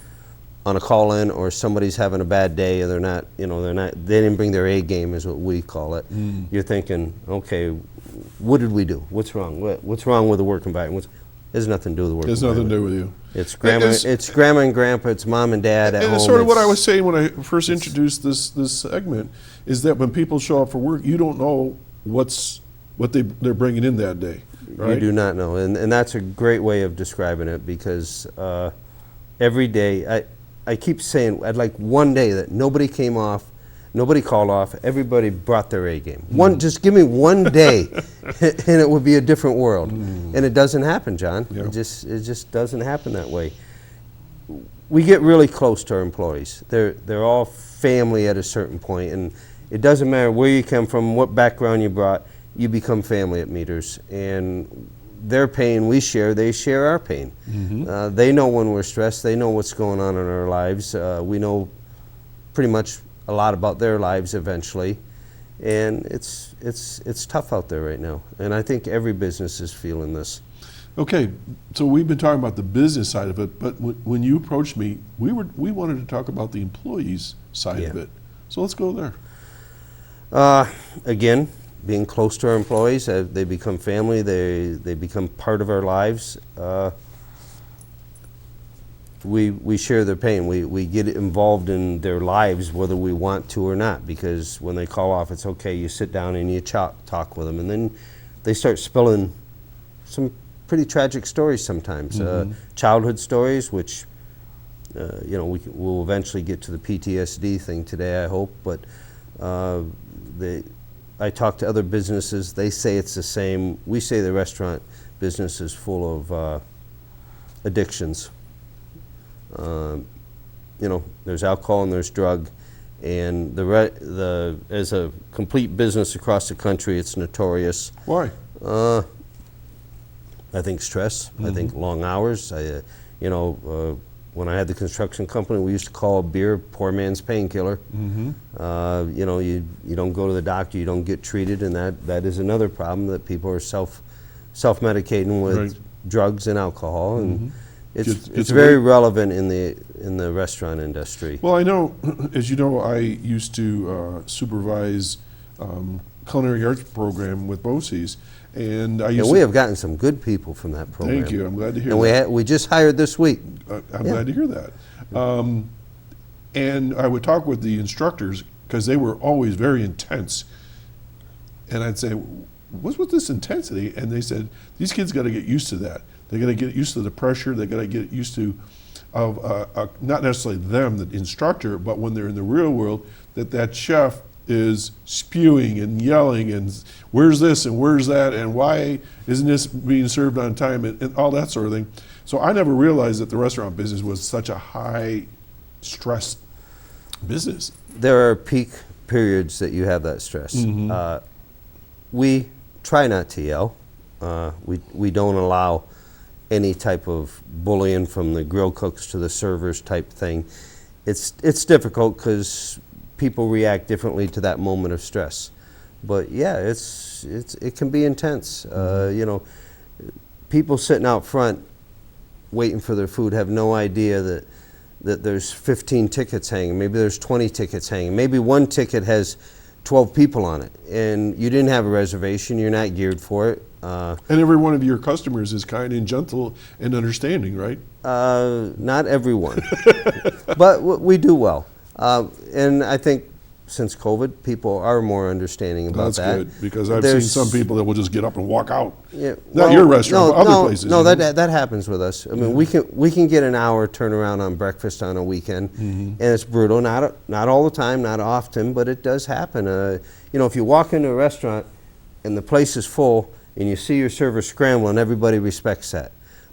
on a call-in or somebody's having a bad day and they didn't bring their A game is what we call it. You're thinking, okay, what did we do? What's wrong? What's wrong with the work environment? There's nothing to do with the work There's environment. nothing to do with you. It's grandma and grandpa, it's mom and dad at home. And it's sort of what I was saying when I first introduced this segment, is that when people show up for work, you don't know what they're bringing in that day, right? You do not know, and that's a great way of describing it because every day, I keep saying I'd like one day that nobody came off, nobody called off, everybody brought their A game. Just give me one day, and it would be a different world. And it doesn't happen, John. Yeah. It just doesn't happen that way. We get really close to our employees. They're all family at a certain point, and it doesn't matter where you come from, what background you brought. You become family at Meeders, and their pain we share, they share our pain. They know when we're stressed, they know what's going on in our lives. We know pretty much a lot about their lives eventually, and it's tough out there right now, and I think every business is feeling this. Okay, so we've been talking about the business side of it, but when you approached me, we wanted to talk about the employees side of Yeah. it. So let's go there. Again, being close to our employees, they become family, they become part of our lives. We share their pain. We get involved in their lives whether we want to or not, because when they call off, it's okay, you sit down and you talk with them, and then they start spilling some pretty tragic stories sometimes. Childhood stories, which we'll eventually get to the PTSD thing today, I hope, but I talk to other businesses, they say it's the same. We say the restaurant business is full of addictions. There's alcohol and there's drug, and as a complete business across the country, it's notorious. Why? I think stress. I think long hours. When I had the construction company, we used to call beer poor man's painkiller. You don't go to the doctor, you don't get treated, and that is another problem, that people are self-medicating with drugs and alcohol, and it's very relevant in the restaurant industry. Well, I know, as you know, I used to supervise culinary arts program with BOCES, and we have gotten some good people from that program. Thank you. I'm glad to hear and that. We just hired this week. I'm glad to hear that. And I would talk with the instructors, because they were always very intense. And I'd say, what's with this intensity? And they said, these kids got to get used to that. They got to get used to the pressure. They got to get used to, not necessarily them, the instructor, but when they're in the real world, that chef is spewing and yelling and where's this and where's that and why isn't this being served on time and all that sort of thing. So I never realized that the restaurant business was such a high stress business. There are peak periods that you have that stress. We try not to yell. We don't allow any type of bullying from the grill cooks to the servers type thing. It's difficult because people react differently to that moment of stress. But yeah, it can be intense. People sitting out front waiting for their food have no idea that there's 15 tickets hanging, maybe there's 20 tickets hanging, maybe one ticket has 12 people on it, and you didn't have a reservation, you're not geared for it. And every one of your customers is kind and gentle and understanding, right? Not everyone, but we do well. And I think since COVID, people are more understanding about that. That's good, because I've seen some people that will just get up and walk out. Yeah, Not your restaurant, but other places. No, that happens with us. I mean, we can get an hour turnaround on breakfast on a weekend, and it's brutal. Not all the time, not often, but it does happen. If you walk into a restaurant and the place is full and you see your server scrambling, everybody respects that.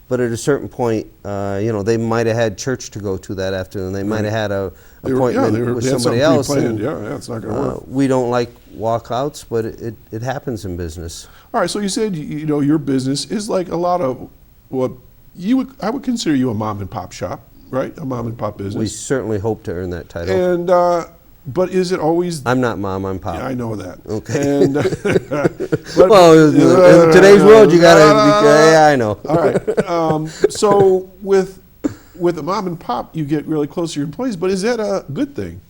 But at a certain point, they might have had church to go to that afternoon. They might have had an appointment with somebody else. And, it's not going to work. We don't like walkouts, but it happens in business. All right, so you said your business is like a lot of what I would consider you a mom and pop shop, right? A mom and pop business. We certainly hope to earn that title. And but is it always? I'm not mom, I'm pop. Yeah, I know that. Okay. And, well, in today's world, you gotta. Yeah, I know. All right. So with a mom and pop, you get really close to your employees, but is that a good thing?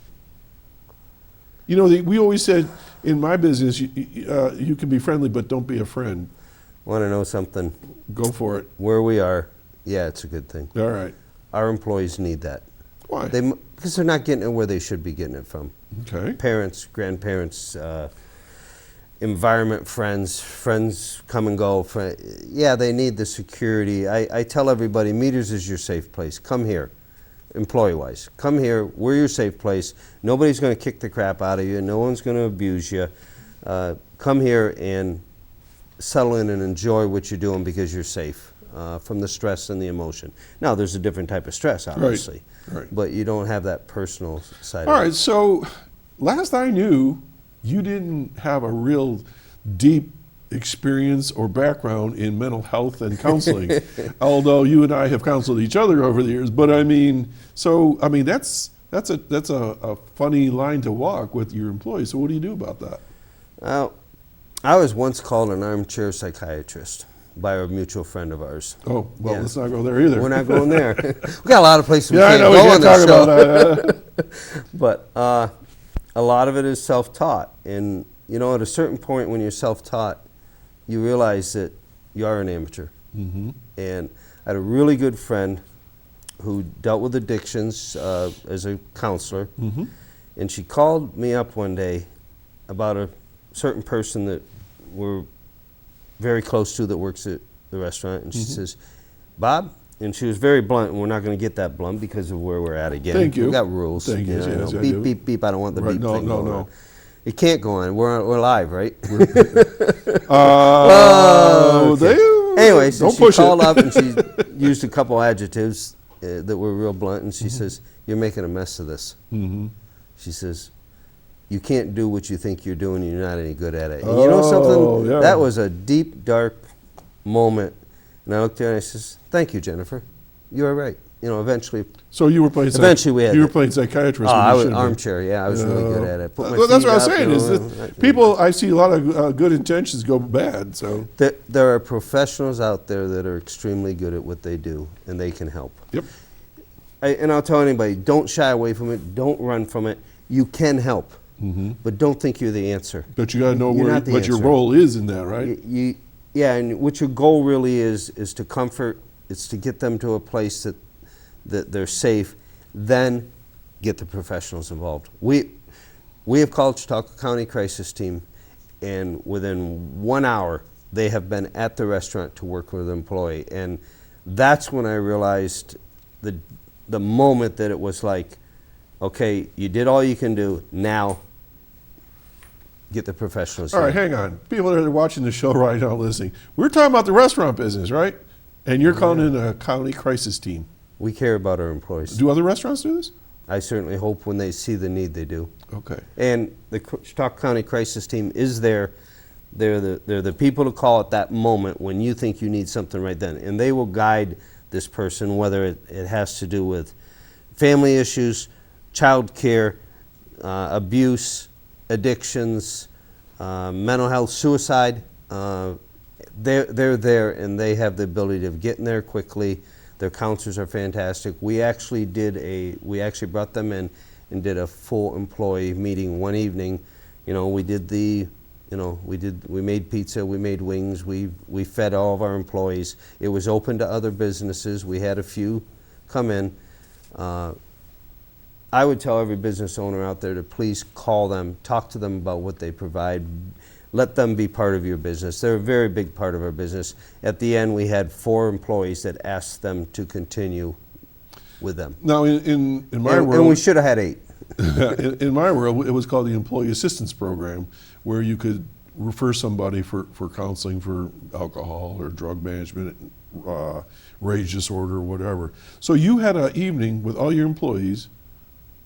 We always said in my business, you can be friendly, but don't be a friend. Want to know something? Go for it. Where we are, yeah, it's a good thing. All right. Our employees need that. Why? Because they're not getting it where they should be getting it from. Okay. Parents, grandparents, environment, friends come and go. Yeah, they need the security. I tell everybody, Meeders is your safe place. Come here, employee-wise. Come here. We're your safe place. Nobody's going to kick the crap out of you. No one's going to abuse you. Come here and settle in and enjoy what you're doing because you're safe from the stress and the emotion. Now, there's a different type of stress, obviously. Right. But you don't have that personal side All of it. right, so last I knew, you didn't have a real deep experience or background in mental health and counseling, although you and I have counseled each other over the years. But that's a funny line to walk with your employees. So what do you do about that? Well, I was once called an armchair psychiatrist by a mutual friend of ours. Oh, well, Yeah. let's not go there either. We're not going there. We got a lot of places we Yeah, I can't know, we go can't on talk this show. about that. But a lot of it is self-taught. And, you know, at a certain point when you're self-taught, you realize that you are an amateur. Mm-hmm. And I had a really good friend who dealt with addictions as a counselor. Mm-hmm. And she called me up one day about a certain person that we're very close to that works at the restaurant. And she says, Bob, and she was very blunt, and we're not going to get that blunt because of where we're at again. Thank you. We've got rules. Thank you. know, Yes, I beep, do. beep, beep. I don't want the Right, beep no, thing no, going no. on. It can't go on. We're live, right? Anyway, so don't she push called it. up and she used a couple adjectives that were real blunt, and she says, "You're making a mess of this." Mm-hmm. She says, "You can't do what you think you're doing. You're not any good at it." And you know something? Yeah. That was a deep, dark moment. And I looked at her and I says, "Thank you, Jennifer. You are right." You know, eventually. So you were playing. Eventually we had You were it. playing psychiatrist. Oh, when you I was shouldn't have been. armchair. Yeah, I was really good at it. Put my Well, that's feet what I'm up, saying. you Is know, that people? I see a lot of good intentions go bad. So There are professionals out there that are extremely good at what they do, and they can help. yep. And I'll tell anybody, don't shy away from it. Don't run from it. You can help, but don't think you're the answer. But you got to know You're where, not the what your answer. role is in that, right? Yeah, and what your goal really is to comfort. It's to get them to a place that they're safe. Then get the professionals involved. We have called Chautauqua County Crisis Team, and within 1 hour, they have been at the restaurant to work with an employee. And that's when I realized the moment that it was like, okay, you did all you can do, now get the professionals All right, in. hang on. People that are watching the show right now, listening, we're talking about the restaurant business, right? And you're calling in a county crisis team. We care about our employees. Do other restaurants do this? I certainly hope when they see the need, they do. Okay. And the Chautauqua County Crisis Team is there. They're the people to call at that moment when you think you need something right then. And they will guide this person, whether it has to do with family issues, child care, abuse, addictions, mental health, suicide. They're there, and they have the ability of getting there quickly. Their counselors are fantastic. We actually brought them in and did a full employee meeting one evening. You know, we made pizza, we made wings, we fed all of our employees. It was open to other businesses. We had a few come in. I would tell every business owner out there to please call them, talk to them about what they provide. Let them be part of your business. They're a very big part of our business. At the end, we had 4 employees that asked them to continue with them. Now, in my And world, we should have had 8. in my world, it was called the Employee Assistance Program, where you could refer somebody for counseling for alcohol or drug management, rage disorder, or whatever. So you had an evening with all your employees,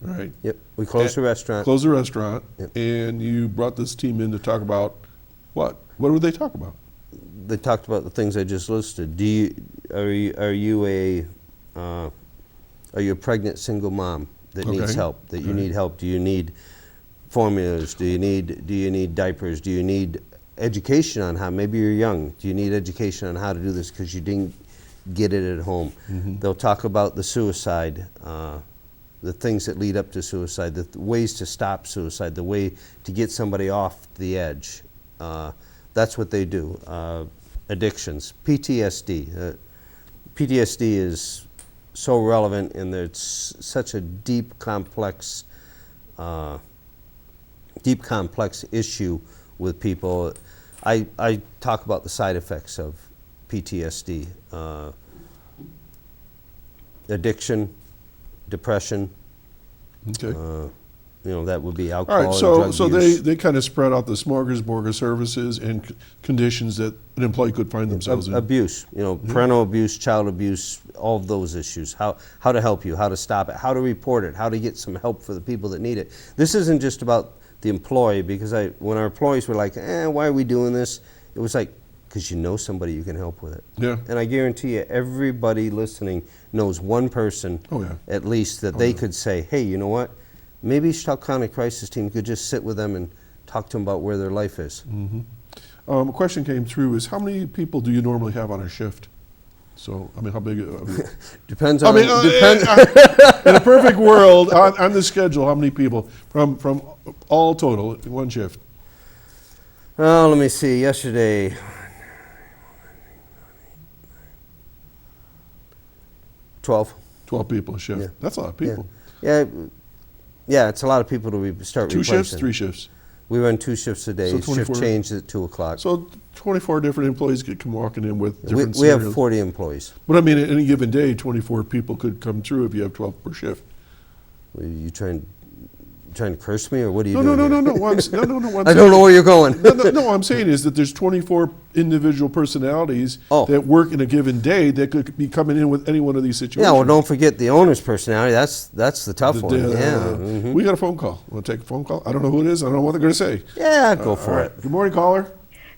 right? Yep. We closed the restaurant. Closed the restaurant, Yep. and you brought this team in to talk about what? What would they talk about? They talked about the things I just listed. Are you a pregnant single mom that needs Okay. help? That you need help? Do you need formulas? Do you need diapers? Do you need education on how? Maybe you're young. Do you need education on how to do this because you didn't get it at home? They'll talk about the suicide, the things that lead up to suicide, the ways to stop suicide, the way to get somebody off the edge. That's what they do. Addictions, PTSD. PTSD is so relevant, and it's such a deep, complex issue with people. I talk about the side effects of PTSD: addiction, depression. Okay. That would be All alcohol. right, and so drug use. they kind of spread out the smorgasbord of services and conditions that an employee could find themselves in. Abuse, parental abuse, child abuse, all of those issues. How to help you, how to stop it, how to report it, how to get some help for the people that need it. This isn't just about the employee, because when our employees were like, why are we doing this? It was like, because you know somebody you can help with it. Yeah. And I guarantee you, everybody listening knows one person, at least, that they could say, hey, you know what? Maybe Chautauqua County Crisis Team could just sit with them and talk to them about where their life is. A question came through is how many people do you normally have on a shift? So, I mean, how big? Depends I on. mean, in a perfect world, on the schedule, how many people from all total in one shift? Oh, let me see. Yesterday, 12. 12 people a shift. Yeah. That's a lot of people. Yeah, it's a lot of people to start Two replacing. shifts, 3 shifts. We run 2 shifts a day. So Shift 24 changes at 2 o'clock. So 24 different employees could come walking in with different We have scenarios. 40 employees. But I mean, at any given day, 24 people could come through if you have 12 per shift. Are you trying to curse me, or what are you No, doing? no, here? no. What I'm I don't know where you're going. No, I'm saying is that there's 24 individual personalities that work in a given day that could be coming in with any one of these situations. Yeah, well, don't forget the owner's personality. That's the tough one. Yeah. We got a phone call. Want to take a phone call? I don't know who it is. I don't know what they're going to say. Yeah, go for it. Good morning, caller.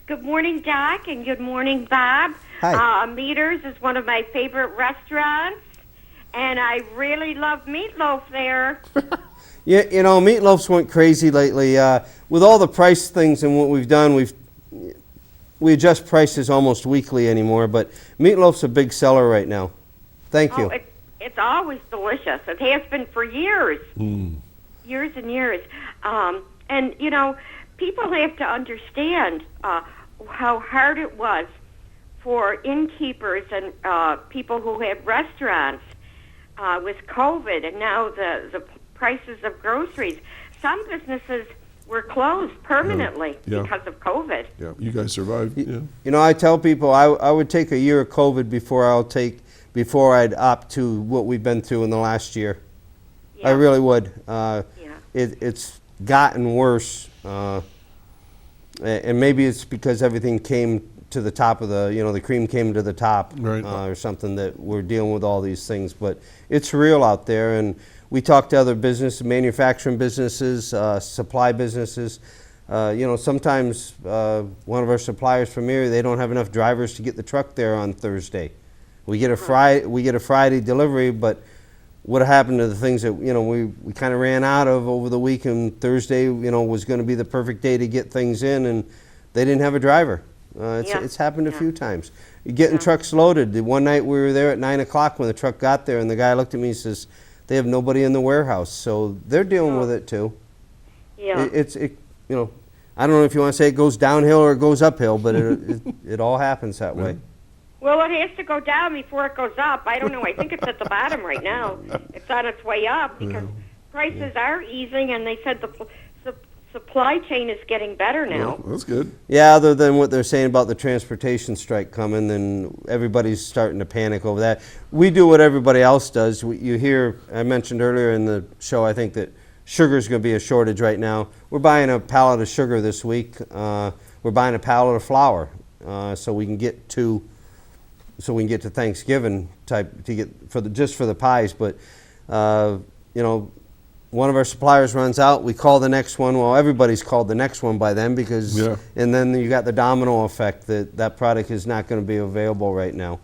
Good morning, Doc, and good morning, Bob. Hi. Meeders is one of my favorite restaurants, and I really love meatloaf there. Yeah, you know, Meatloaf's went crazy lately. With all the price things and what we've done, we adjust prices almost weekly anymore, but Meatloaf's a big seller right now. Thank you. It's always delicious. It has been for years. Years and years. And, you know, people have to understand how hard it was for innkeepers and people who had restaurants with COVID, and now the prices of groceries. Some businesses were closed permanently because of COVID. Yeah, you guys survived. You know, I tell people I would take a year of COVID before I'd opt to what we've been through in the last year. Yeah. I really would. It's gotten worse, and maybe it's because everything came to the top of the cream came to the top, right. Or something, that we're dealing with all these things. But it's real out there, and we talk to other businesses, manufacturing businesses, supply businesses. Sometimes one of our suppliers from here, they don't have enough drivers to get the truck there on Thursday. We get a Friday delivery, but what happened to the things that we kind of ran out of over the week, and Thursday was going to be the perfect day to get things in, and they didn't have a driver. It's happened a few times. You're getting trucks loaded. One night we were there at 9 o'clock when the truck got there, and the guy looked at me and says, they have nobody in the warehouse, so they're dealing with it too. Yeah. I don't know if you want to say it goes downhill or it goes uphill, but it all happens that way. Well, it has to go down before it goes up. I don't know. I think it's at the bottom right now. It's on its way up because prices are easing, and they said the supply chain is getting better now. Well, that's good. Yeah, other than what they're saying about the transportation strike coming, then everybody's starting to panic over that. We do what everybody else does. You hear, I mentioned earlier in the show, I think that sugar's going to be a shortage right now. We're buying a pallet of sugar this week. We're buying a pallet of flour so we can get to Thanksgiving type to get just for the pies. But one of our suppliers runs out, we call the next one. Well, everybody's called the next one by then and then you got the domino effect that product is not going to be available right now.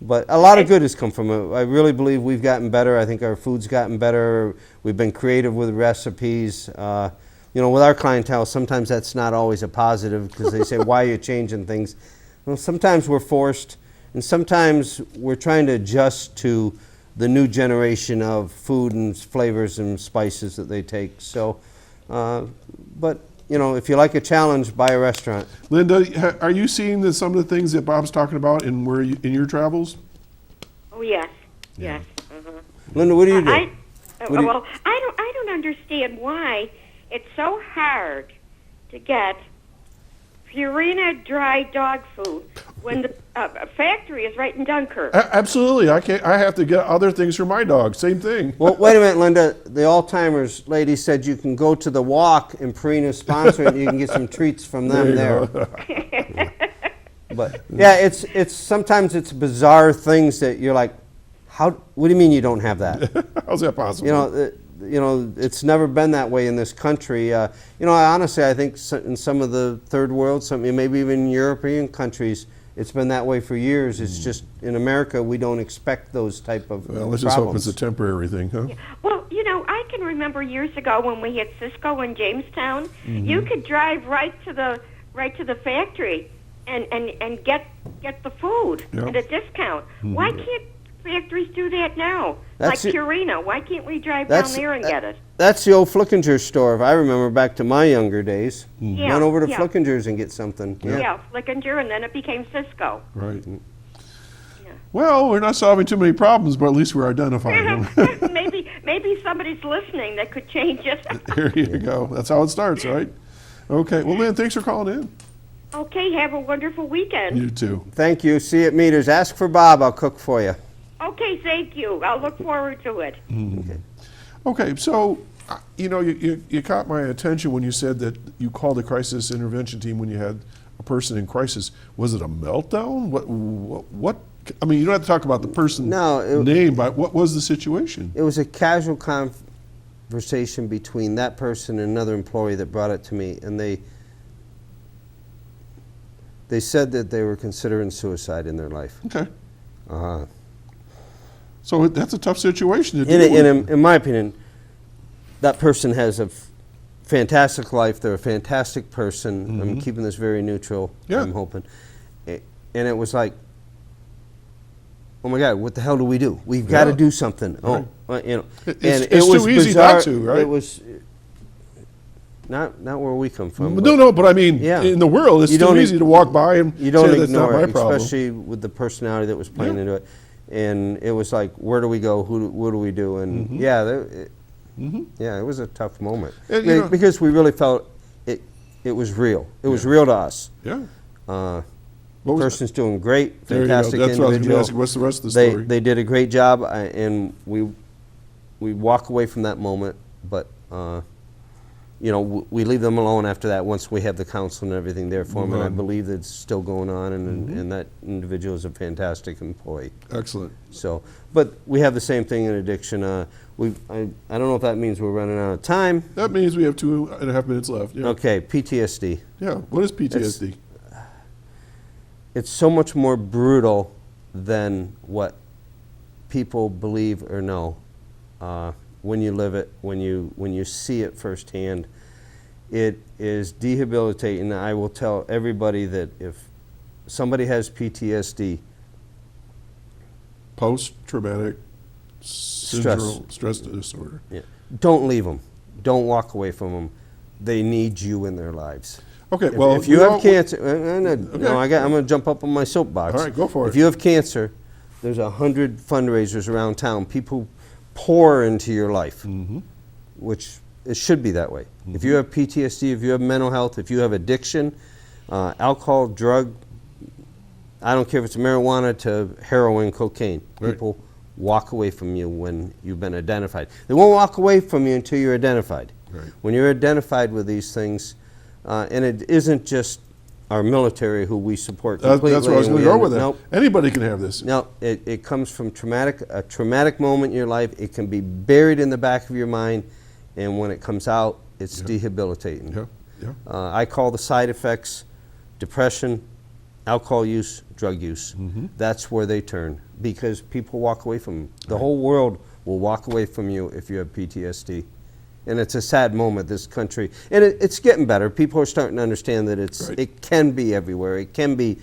But a lot of good has come from it. I really believe we've gotten better. I think our food's gotten better. We've been creative with recipes. With our clientele, sometimes that's not always a positive because they say, why are you changing things? Well, sometimes we're forced, and sometimes we're trying to adjust to the new generation of food and flavors and spices that they take. So, but if you like a challenge, buy a restaurant. Linda, are you seeing some of the things that Bob's talking about in your travels? Oh yes, yes. Linda, what do you do? I don't understand why it's so hard to get Purina dry dog food when the factory is right in Dunkirk. Absolutely. I have to get other things for my dog. Same thing. Well, wait a minute, Linda. The Alzheimer's lady said you can go to the walk and Purina's sponsoring it. You can get some treats from them there. But yeah, it's sometimes it's bizarre things that you're like, what do you mean you don't have that? How's that possible? It's never been that way in this country. Honestly, I think in some of the third world, maybe even European countries, it's been that way for years. It's just in America we don't expect those type of let's problems. just hope it's a temporary thing, huh? Yeah. Well, I can remember years ago when we had Cisco in Jamestown. You could drive right to the right to the factory and get the food Yep. at a discount. Why can't factories do that now? That's like it. Purina, why can't we drive down there and get it? That's the old Flickinger store. If I remember back to my younger days. Yeah, Run over to yeah. Flickinger's and get something. Yeah, Flickinger, and then it became Cisco. Right. Well, we're not solving too many problems, but at least we're identifying them. maybe somebody's listening that could change it. Here you go. That's how it starts, right? Okay. Well, Lynn, thanks for calling in. Okay, have a wonderful weekend. You too. Thank you. See you at Meeders. Ask for Bob. I'll cook for you. Okay, thank you. I'll look forward to it. Okay, so, you caught my attention when you said that you called a crisis intervention team when you had a person in crisis. Was it a meltdown? What I mean, you don't have to talk about the person's name, but what was the situation? It was a casual conversation between that person and another employee that brought it to me, and they said that they were considering suicide in their life. Okay. So that's a tough situation to deal with. In my opinion, that person has a fantastic life. They're a fantastic person. I'm keeping this very neutral, I'm hoping. And it was like, oh my God, what the hell do we do? We've got to do something. Right. It was too easy bizarre. not to, right? It was not where we come from. No, but I mean, in the world, it's too easy to walk by and you don't say that's not ignore my it, problem. especially with the personality that was playing into it. And it was like, where do we go? What do we do? And it was a tough moment because we really felt it was real. It was real to us. Yeah. Person's doing great, fantastic That's what I was individual. going to ask. What's the rest of the story? They did a great job, and we walk away from that moment, but we leave them alone after that once we have the counseling and everything there for them, and I believe that it's still going on, and that individual is a fantastic employee. Excellent. So, but we have the same thing in addiction. I don't know if that means we're running out of time. That means we have 2.5 minutes left. Yeah. Okay, PTSD. Yeah. What is PTSD? It's so much more brutal than what people believe or know. When you live it, when you see it firsthand, it is debilitating. I will tell everybody that if somebody has PTSD, post-traumatic syndrome, stress disorder. Yeah. Don't leave them. Don't walk away from them. They need you in their lives. Okay, well, if you have cancer, I'm going to jump up on my soapbox. All right, go for it. If you have cancer, there's 100 fundraisers around town. People pour into your life, which it should be that way. If you have PTSD, if you have mental health, if you have addiction, alcohol, drug, I don't care if it's marijuana to heroin, cocaine. People walk away from you when you've been identified. They won't walk away from you until you're identified. Right. When you're identified with these things, and it isn't just our military who we support completely. That's where I was going to go with it. Nope. Anybody can have this. No, it comes from a traumatic moment in your life. It can be buried in the back of your mind, and when it comes out, it's debilitating. Yeah. Yeah. I call the side effects depression, alcohol use, drug use. That's where they turn because people walk away from them. The whole world will walk away from you if you have PTSD. And it's a sad moment, this country. And it's getting better. People are starting to understand that it can be everywhere. It can be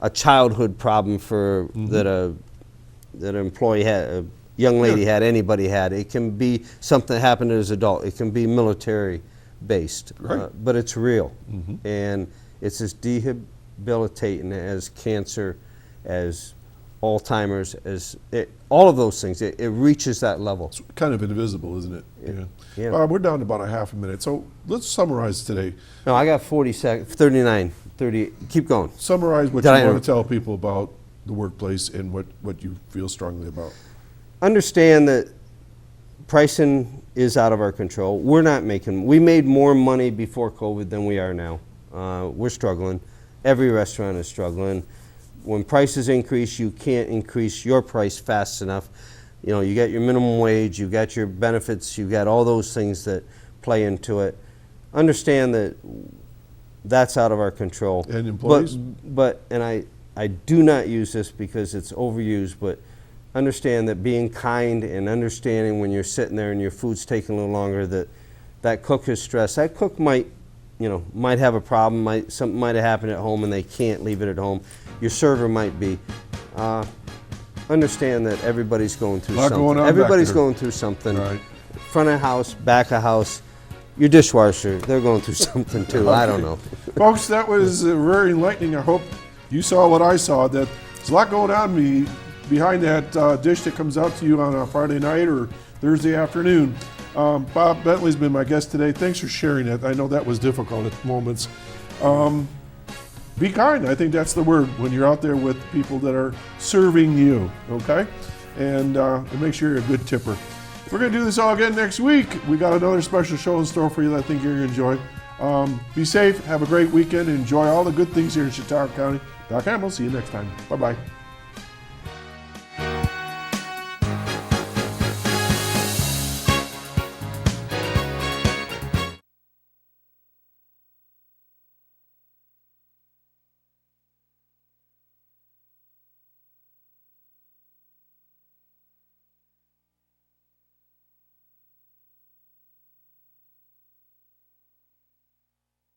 a childhood problem for that an employee had, a young lady had, anybody had. It can be something that happened as an adult. It can be military based. Right. But it's real. And it's as debilitating as cancer, as Alzheimer's, all of those things. It reaches that level. It's kind of invisible, isn't it? Yeah. We're down to about a half a minute. So let's summarize today. No, I got 40 seconds, 39, 30. Keep going. Summarize what you want to tell people about the workplace and what you feel strongly about. Understand that pricing is out of our control. We made more money before COVID than we are now. We're struggling. Every restaurant is struggling. When prices increase, you can't increase your price fast enough. You got your minimum wage, you got your benefits, you got all those things that play into it. Understand that that's out of our control. And employees? But I do not use this because it's overused, but understand that being kind and understanding when you're sitting there and your food's taking a little longer, that cook is stressed. That cook might might have a problem, something might have happened at home and they can't leave it at home. Your server might be. Understand that everybody's going through something. Everybody's going through something. Right. Front of house, back of house. Your dishwasher, they're going through something too. I don't know. Folks, that was very enlightening. I hope you saw what I saw, that there's a lot going on behind that dish that comes out to you on a Friday night or Thursday afternoon. Bob Bentley's been my guest today. Thanks for sharing it. I know that was difficult at moments. Be kind. I think that's the word when you're out there with people that are serving you, okay? And make sure you're a good tipper. We're going to do this all again next week. We got another special show in store for you that I think you're going to enjoy. Be safe. Have a great weekend. Enjoy all the good things here in Chautauqua County. Doc Hamels, see you next time. Bye-bye.